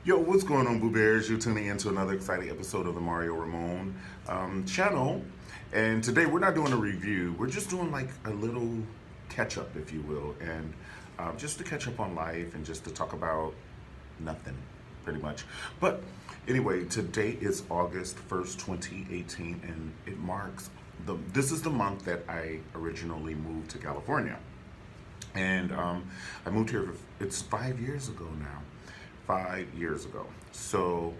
Yo, what's going on, Boo Bears? You're tuning into another exciting episode of the Mario Ramon channel. And today we're not doing a review, we're just doing like a little catch up, if you will. And just to catch up on life and just to talk about nothing, pretty much. But anyway, today is August 1st, 2018, and it marks this is the month that I originally moved to California. And I moved here, it's 5 years ago now. 5 years ago. So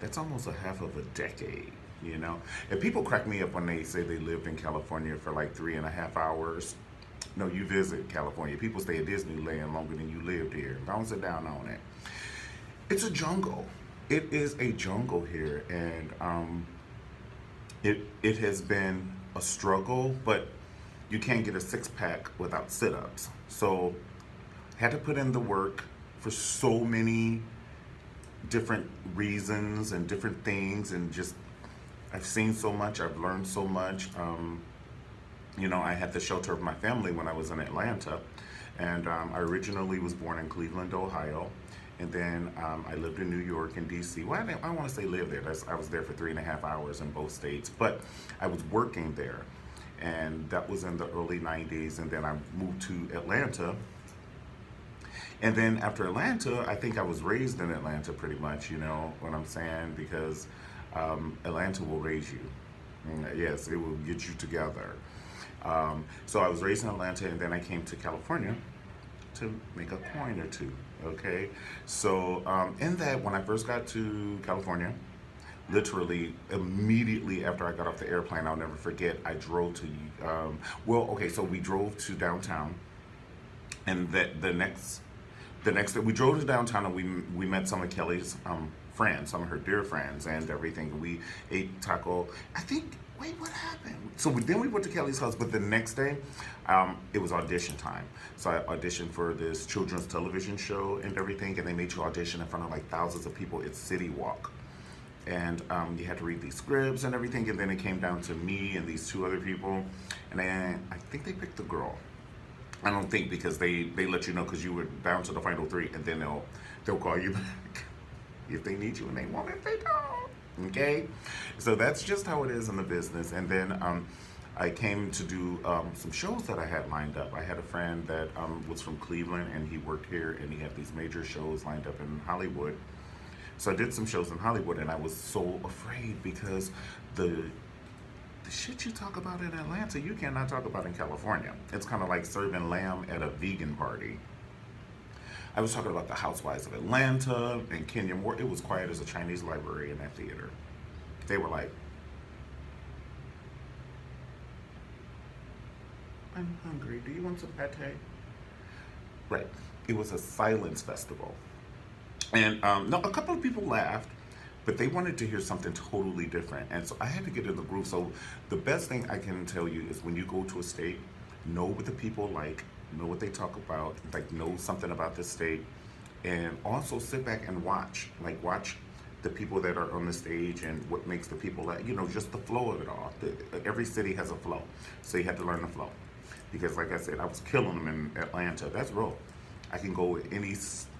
that's almost a half of a decade, you know? And people crack me up when they say they lived in California for like 3.5 hours. No, you visit California. People stay at Disneyland longer than you lived here. Don't sit down on it. It's a jungle. It is a jungle here. And it has been a struggle, but you can't get a six pack without sit ups. So had to put in the work for so many different reasons and different things, and just I've seen so much, I've learned so much. I had the shelter of my family when I was in Atlanta, and I originally was born in Cleveland, Ohio, and then I lived in New York and DC. Well, I want to say live there. I was there for 3.5 hours in both states, but I was working there, and that was in the early 90s, and then I moved to Atlanta. And then after Atlanta, I think I was raised in Atlanta pretty much, you know what I'm saying? Because Atlanta will raise you. Yes, it will get you together. So I was raised in Atlanta, and then I came to California to make a coin or two, okay? So in that, when I first got to California, literally immediately after I got off the airplane, I'll never forget, I drove to, so we drove to downtown, and the next day we drove to downtown, and we met some of Kelly's friends, some of her dear friends, and everything. We ate taco. I think. Wait, what happened? So then we went to Kelly's house, but the next day, it was audition time. So I auditioned for this children's television show and everything, and they made you audition in front of like thousands of people. It's City Walk. And you had to read these scripts and everything, and then it came down to me and these two other people, and then I think they picked the girl. I don't think, because they let you know because you were down to the final three, and then they'll call you back if they need you, and they won't if they don't. Okay, so that's just how it is in the business. And then I came to do some shows that I had lined up. I had a friend that was from Cleveland, and he worked here, and he had these major shows lined up in Hollywood. So I did some shows in Hollywood, and I was so afraid because the shit you talk about in Atlanta, you cannot talk about in California. It's kind of like serving lamb at a vegan party. I was talking about the Housewives of Atlanta and Kenya Moore. It was quiet as a Chinese library in that theater. They were like, I'm hungry. Do you want some pate? Right. It was a silence festival. And no, a couple of people laughed, but they wanted to hear something totally different. And so I had to get in the groove. So the best thing I can tell you is when you go to a state, know what the people like, know what they talk about, like know something about the state, and also sit back and watch. Like watch the people that are on the stage and what makes the people, just the flow of it all. Every city has a flow. So you have to learn the flow. Because like I said, I was killing them in Atlanta. That's real. I can go any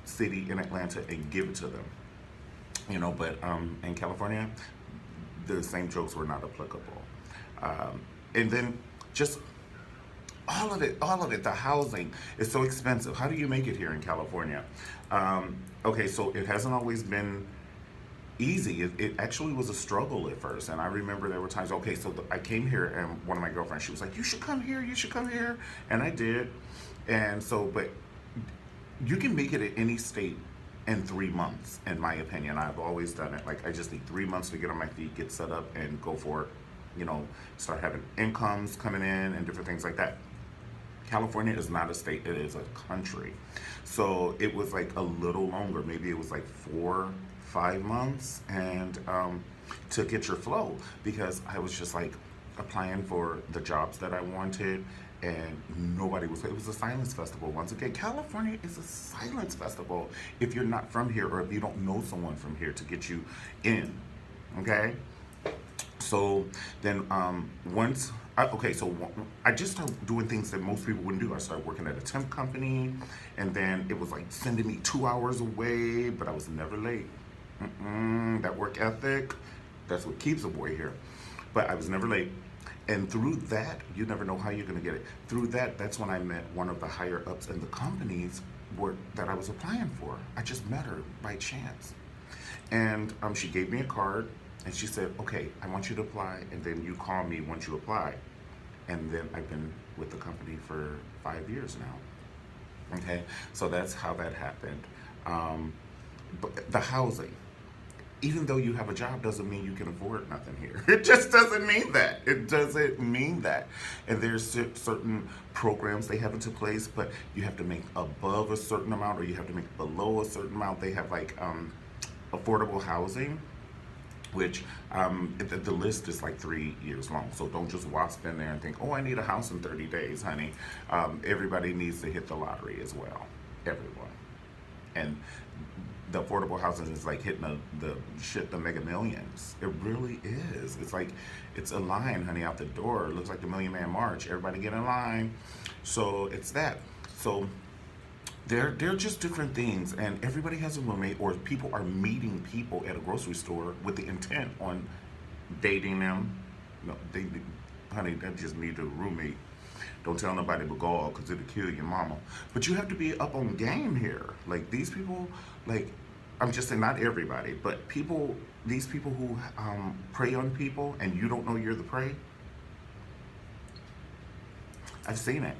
city in Atlanta and give it to them. But in California, the same jokes were not applicable. And then just all of it, the housing is so expensive. How do you make it here in California? Okay, so it hasn't always been easy. It actually was a struggle at first. And I remember there were times, okay, so I came here, and one of my girlfriends, she was like, you should come here. And I did. And so, but you can make it at any state in 3 months, in my opinion. I've always done it. Like, I just need 3 months to get on my feet, get set up, and go for it. Start having incomes coming in and different things like that. California is not a state, it is a country. So it was like a little longer. Maybe it was like 4, 5 months, and to get your flow, because I was just like applying for the jobs that I wanted, and nobody was. It was a silence festival. Once again, California is a silence festival if you're not from here, or if you don't know someone from here to get you in. Okay. So then I just started doing things that most people wouldn't do. I started working at a temp company, and then it was like sending me 2 hours away, but I was never late. That work ethic, that's what keeps a boy here. But I was never late. And through that, you never know how you're going to get it. Through that, that's when I met one of the higher ups in the companies that I was applying for. I just met her by chance. And she gave me a card and she said, okay, I want you to apply and then you call me once you apply. And then I've been with the company for 5 years now. Okay, so that's how that happened. But the housing, even though you have a job doesn't mean you can afford nothing here. It just doesn't mean that. It doesn't mean that. And there's certain programs they have into place, but you have to make above a certain amount or you have to make below a certain amount. They have like affordable housing, which the list is like 3 years long. So don't just wasp in there and think, oh, I need a house in 30 days, honey. Everybody needs to hit the lottery as well. Everyone. And the affordable housing is like hitting the mega millions. It really is. It's like, it's a line, honey, out the door. It looks like the Million Man March. Everybody get in line. So it's that. So they're just different things, and everybody has a roommate, or people are meeting people at a grocery store with the intent on dating them. No, honey, that just need a roommate. Don't tell nobody but God, because it'll kill your mama. But you have to be up on game here. Like these people, like I'm just saying, not everybody, but people, these people who prey on people, and you don't know you're the prey. I've seen it.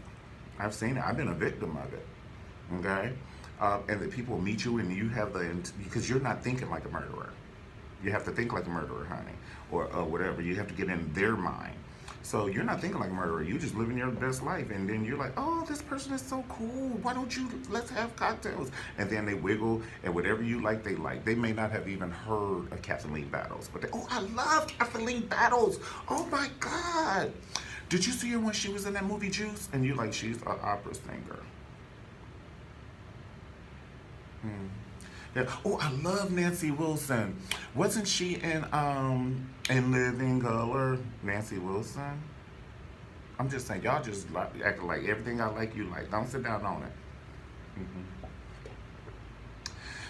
I've seen it. I've been a victim of it. Okay, and that people meet you, and you have because you're not thinking like a murderer. You have to think like a murderer, honey, or whatever. You have to get in their mind. So you're not thinking like a murderer. You're just living your best life, and then you're like, oh, this person is so cool. Why don't you let's have cocktails? And then they wiggle, and whatever you like, they like. They may not have even heard of Kathleen Battles, but oh, I love Kathleen Battles. Oh my God, did you see her when she was in that movie Juice? And you're like, she's an opera singer. Yeah. Oh, I love Nancy Wilson. Wasn't she in Living Color? Nancy Wilson. I'm just saying, y'all just act like everything I like you like. Don't sit down on it.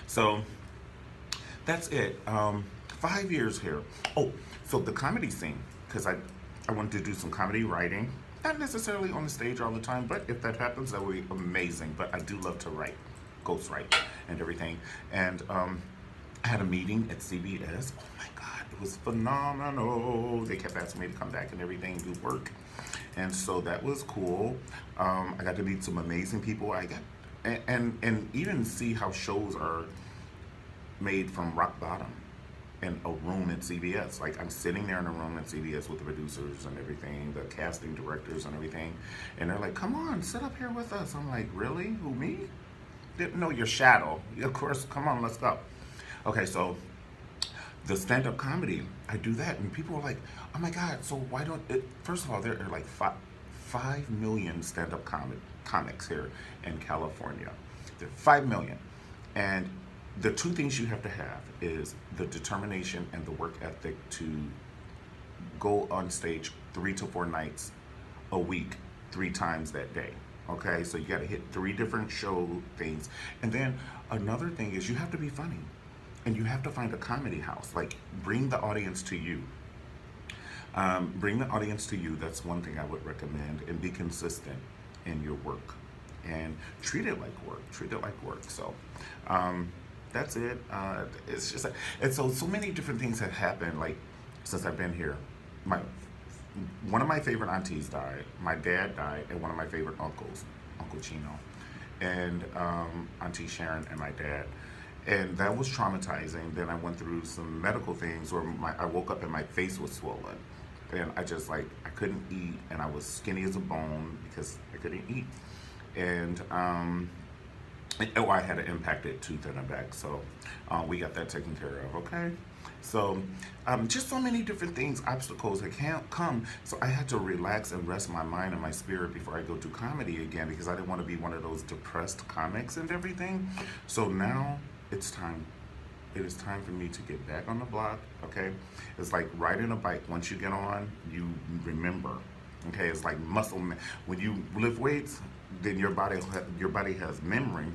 So that's it. 5 years here. Oh, so the comedy scene, because I wanted to do some comedy writing. Not necessarily on the stage all the time, but if that happens, that would be amazing. But I do love to write, ghostwrite, and everything. And I had a meeting at CBS. Oh my God, it was phenomenal. They kept asking me to come back and everything, do work. And so that was cool. I got to meet some amazing people. And even see how shows are made from rock bottom in a room at CBS. Like I'm sitting there in a room at CBS with the producers and everything, the casting directors and everything. And they're like, come on, sit up here with us. I'm like, really? Who, me? Didn't know your shadow. Of course, come on, let's go. Okay, so the stand-up comedy, I do that, and people are like, oh my God, so why don't it, first of all, there are like 5 million stand-up comics here in California. There are 5 million. And the two things you have to have is the determination and the work ethic to go on stage 3 to 4 nights a week, 3 times that day. Okay, so you got to hit 3 different show things. And then another thing is you have to be funny. And you have to find a comedy house. Like, bring the audience to you. Bring the audience to you. That's one thing I would recommend. And be consistent in your work. And treat it like work. Treat it like work. So, that's it. It's just, and so many different things have happened, like, since I've been here. One of my favorite aunties died, my dad died, and one of my favorite uncles, Uncle Chino, and Auntie Sharon and my dad. And that was traumatizing. Then I went through some medical things where I woke up and my face was swollen. And I just I couldn't eat, and I was skinny as a bone because I couldn't eat. And I had an impacted tooth in the back, so we got that taken care of, okay? So just so many different things, obstacles that can't come. So I had to relax and rest my mind and my spirit before I go do comedy again, because I didn't want to be one of those depressed comics and everything. So now it's time. It is time for me to get back on the block, okay? It's like riding a bike. Once you get on, you remember, okay? It's like muscle. When you lift weights, then your body has memory.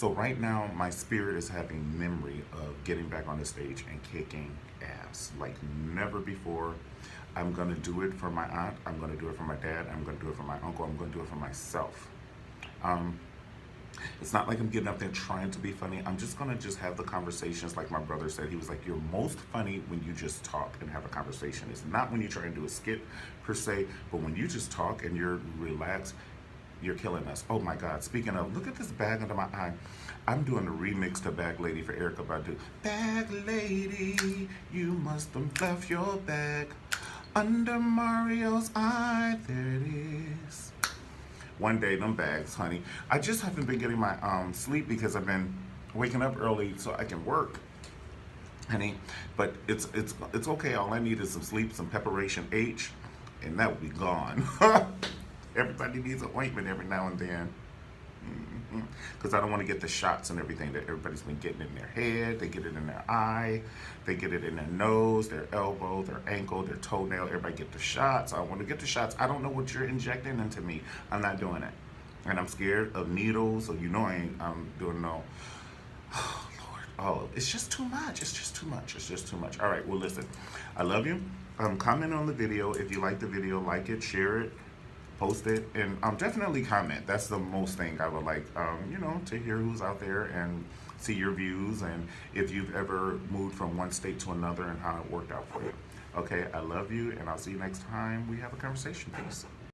So right now, my spirit is having memory of getting back on the stage and kicking ass like never before. I'm gonna do it for my aunt. I'm gonna do it for my dad. I'm gonna do it for my uncle. I'm gonna do it for myself. Um, it's not like I'm getting up there trying to be funny. I'm just gonna just have the conversations like my brother said. He was like, "You're most funny when you just talk and have a conversation. It's not when you try and do a skit per se, but when you just talk and you're relaxed, you're killing us." Oh my God. Speaking of, look at this bag under my eye. I'm doing a remix to Bag Lady for Erica Badu. Bag Lady, you must have left your bag under Mario's eye. There it is. One day, them bags, honey. I just haven't been getting my sleep because I've been waking up early so I can work, honey. But it's okay. All I need is some sleep, some preparation H, and that will be gone. Everybody needs an ointment every now and then. Because I don't want to get the shots and everything that everybody's been getting in their head. They get it in their eye. They get it in their nose, their elbow, their ankle, their toenail. Everybody get the shots. I want to get the shots. I don't know what you're injecting into me. I'm not doing it. And I'm scared of needles, so you know I'm doing no. Oh, Lord. Oh, it's just too much. It's just too much. It's just too much. All right, well, listen. I love you. Comment on the video. If you like the video, like it, share it, post it, and definitely comment. That's the most thing I would like, to hear who's out there and see your views and if you've ever moved from one state to another and how it worked out for you. Okay, I love you, and I'll see you next time we have a conversation. Peace.